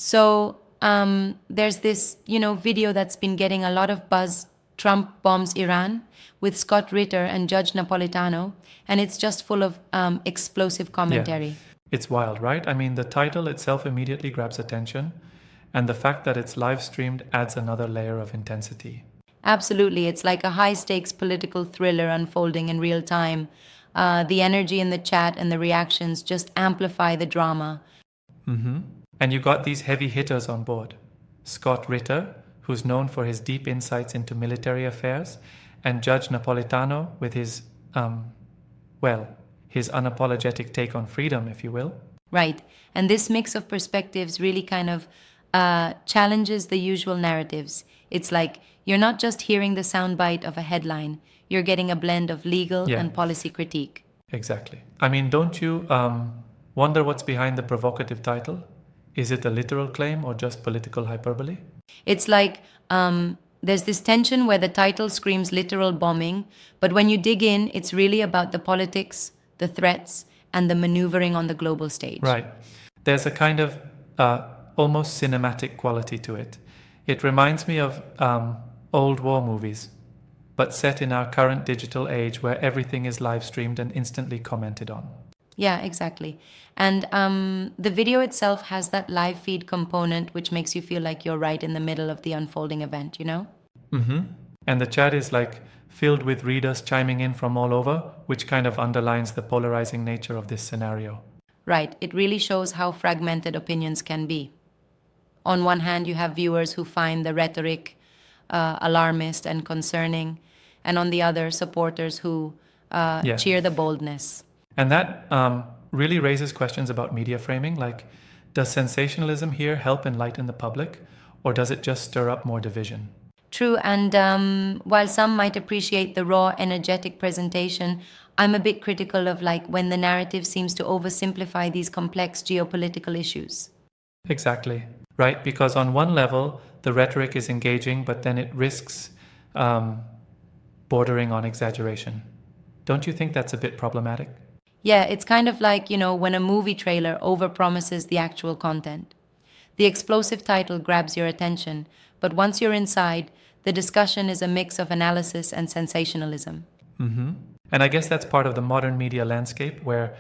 So there's this, video that's been getting a lot of buzz. Trump bombs Iran with Scott Ritter and Judge Napolitano, and it's just full of explosive Yeah, commentary. it's wild, right? I mean, the title itself immediately grabs attention, and the fact that it's live streamed adds another layer of intensity. Absolutely, it's like a high stakes political thriller unfolding in real time. The energy in the chat and the reactions just amplify the drama. And you got these heavy hitters on board. Scott Ritter, who's known for his deep insights into military affairs, and Judge Napolitano with his, well, his unapologetic take on freedom, if you will. Right. And this mix of perspectives really kind of challenges the usual narratives. It's like you're not just hearing the soundbite of a headline, you're getting a blend of legal Yeah, and policy critique. exactly. I mean, don't you wonder what's behind the provocative title? Is it a literal claim or just political hyperbole? It's like there's this tension where the title screams literal bombing, but when you dig in, it's really about the politics, the threats, and the maneuvering on the global stage. Right. There's a kind of almost cinematic quality to it. It reminds me of old war movies, but set in our current digital age where everything is live streamed and instantly commented on. Yeah, exactly. And the video itself has that live feed component, which makes you feel like you're right in the middle of the unfolding event? And the chat is like filled with readers chiming in from all over, which kind of underlines the polarizing nature of this scenario. Right. It really shows how fragmented opinions can be. On one hand, you have viewers who find the rhetoric alarmist and concerning, and on the other, supporters who Yeah. cheer the boldness. And that really raises questions about media framing, like, does sensationalism here help enlighten the public, or does it just stir up more division? True, and while some might appreciate the raw, energetic presentation, I'm a bit critical of like when the narrative seems to oversimplify these complex geopolitical issues. Exactly, right? Because on one level, the rhetoric is engaging, but then it risks bordering on exaggeration. Don't you think that's a bit problematic? Yeah, it's kind of like, when a movie trailer overpromises the actual content. The explosive title grabs your attention, but once you're inside, the discussion is a mix of analysis and sensationalism. And I guess that's part of the modern media landscape where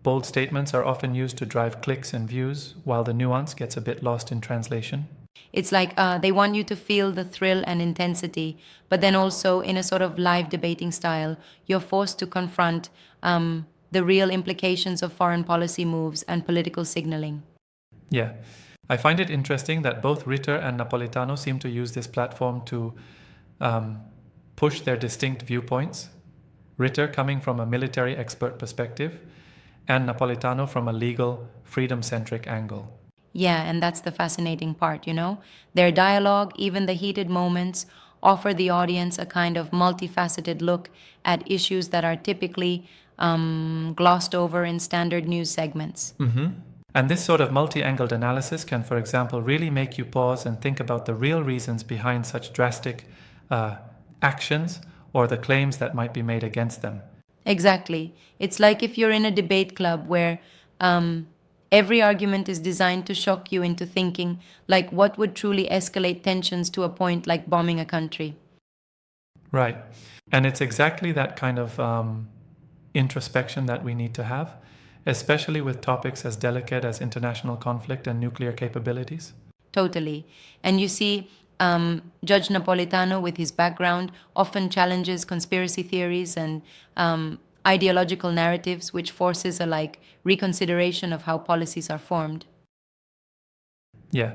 bold statements are often used to drive clicks and views, while the nuance gets a bit lost in translation. It's like they want you to feel the thrill and intensity, but then also in a sort of live debating style, you're forced to confront the real implications of foreign policy moves and political signaling. Yeah. I find it interesting that both Ritter and Napolitano seem to use this platform to push their distinct viewpoints. Ritter coming from a military expert perspective, and Napolitano from a legal, freedom-centric angle. Yeah, and that's the fascinating part. Their dialogue, even the heated moments, offer the audience a kind of multifaceted look at issues that are typically glossed over in standard news segments. And this sort of multi-angled analysis can, for example, really make you pause and think about the real reasons behind such drastic actions or the claims that might be made against them. Exactly. It's like if you're in a debate club where every argument is designed to shock you into thinking, like, what would truly escalate tensions to a point like bombing a country? Right. And it's exactly that kind of introspection that we need to have, especially with topics as delicate as international conflict and nuclear capabilities. Totally. And you see, Judge Napolitano, with his background, often challenges conspiracy theories and ideological narratives, which forces a reconsideration of how policies are formed. Yeah.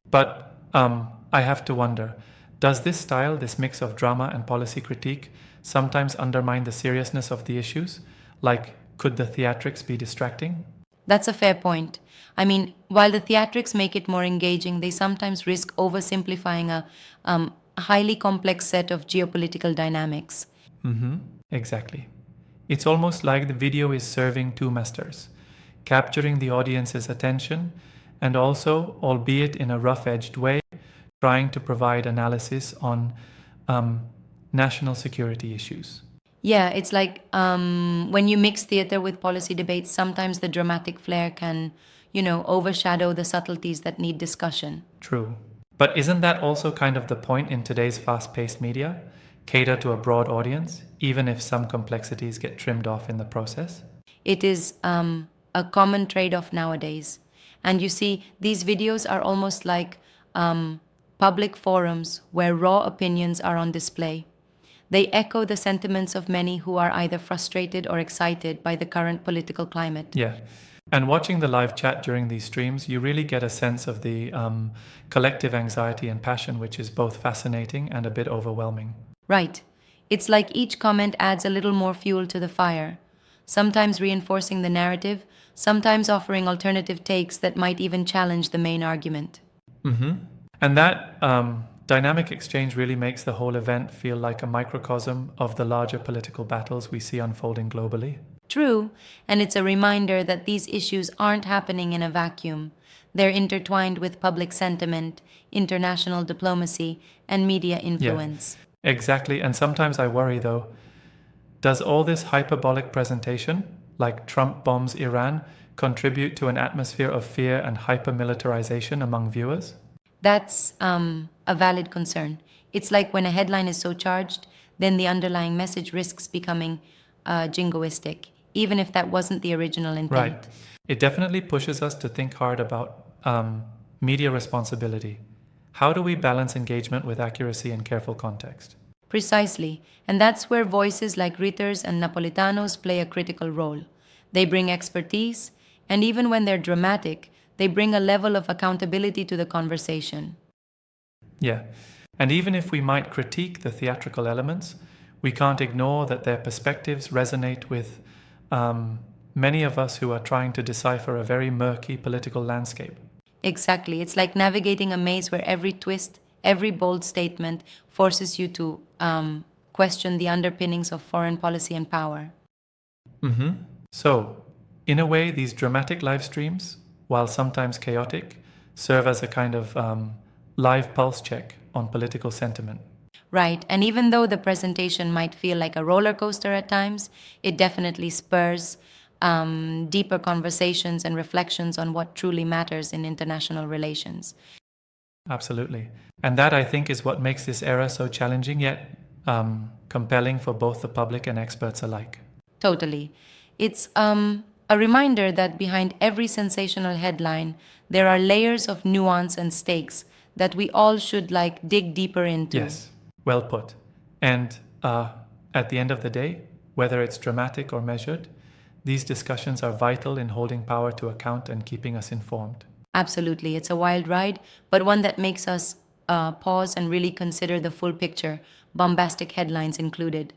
But I have to wonder, does this style, this mix of drama and policy critique, sometimes undermine the seriousness of the issues? Like, could the theatrics be distracting? That's a fair point. I mean, while the theatrics make it more engaging, they sometimes risk oversimplifying a highly complex set of geopolitical dynamics. Exactly. It's almost like the video is serving two masters, capturing the audience's attention and also, albeit in a rough-edged way, trying to provide analysis on national security issues. Yeah, it's like when you mix theater with policy debates, sometimes the dramatic flair can, overshadow the subtleties that need discussion. True. But isn't that also kind of the point in today's fast-paced media? Cater to a broad audience, even if some complexities get trimmed off in the process? It is a common trade off nowadays. And you see, these videos are almost like public forums where raw opinions are on display. They echo the sentiments of many who are either frustrated or excited by the current political climate. Yeah. And watching the live chat during these streams, you really get a sense of the collective anxiety and passion, which is both fascinating and a bit overwhelming. Right. It's like each comment adds a little more fuel to the fire, sometimes reinforcing the narrative, sometimes offering alternative takes that might even challenge the main argument. And that dynamic exchange really makes the whole event feel like a microcosm of the larger political battles we see unfolding globally. True, and it's a reminder that these issues aren't happening in a vacuum. They're intertwined with public sentiment, international diplomacy, and media influence. Yeah, exactly. And sometimes I worry, though, does all this hyperbolic presentation, like Trump bombs Iran, contribute to an atmosphere of fear and hyper-militarization among viewers? That's a valid concern. It's like when a headline is so charged, then the underlying message risks becoming jingoistic, even if that wasn't the original intent. Right. It definitely pushes us to think hard about media responsibility. How do we balance engagement with accuracy and careful context? Precisely, and that's where voices like Ritters and Napolitanos play a critical role. They bring expertise, and even when they're dramatic, they bring a level of accountability to the conversation. Yeah. And even if we might critique the theatrical elements, we can't ignore that their perspectives resonate with many of us who are trying to decipher a very murky political landscape. Exactly. It's like navigating a maze where every twist, every bold statement forces you to question the underpinnings of foreign policy and power. So, in a way, these dramatic live streams, while sometimes chaotic, serve as a kind of live pulse check on political sentiment. Right, and even though the presentation might feel like a roller coaster at times, it definitely spurs deeper conversations and reflections on what truly matters in international relations. Absolutely. And that, I think, is what makes this era so challenging yet compelling for both the public and experts alike. Totally. It's a reminder that behind every sensational headline, there are layers of nuance and stakes that we all should dig deeper into. Yes, well put. And at the end of the day, whether it's dramatic or measured, these discussions are vital in holding power to account and keeping us informed. Absolutely. It's a wild ride, but one that makes us pause and really consider the full picture, bombastic headlines included.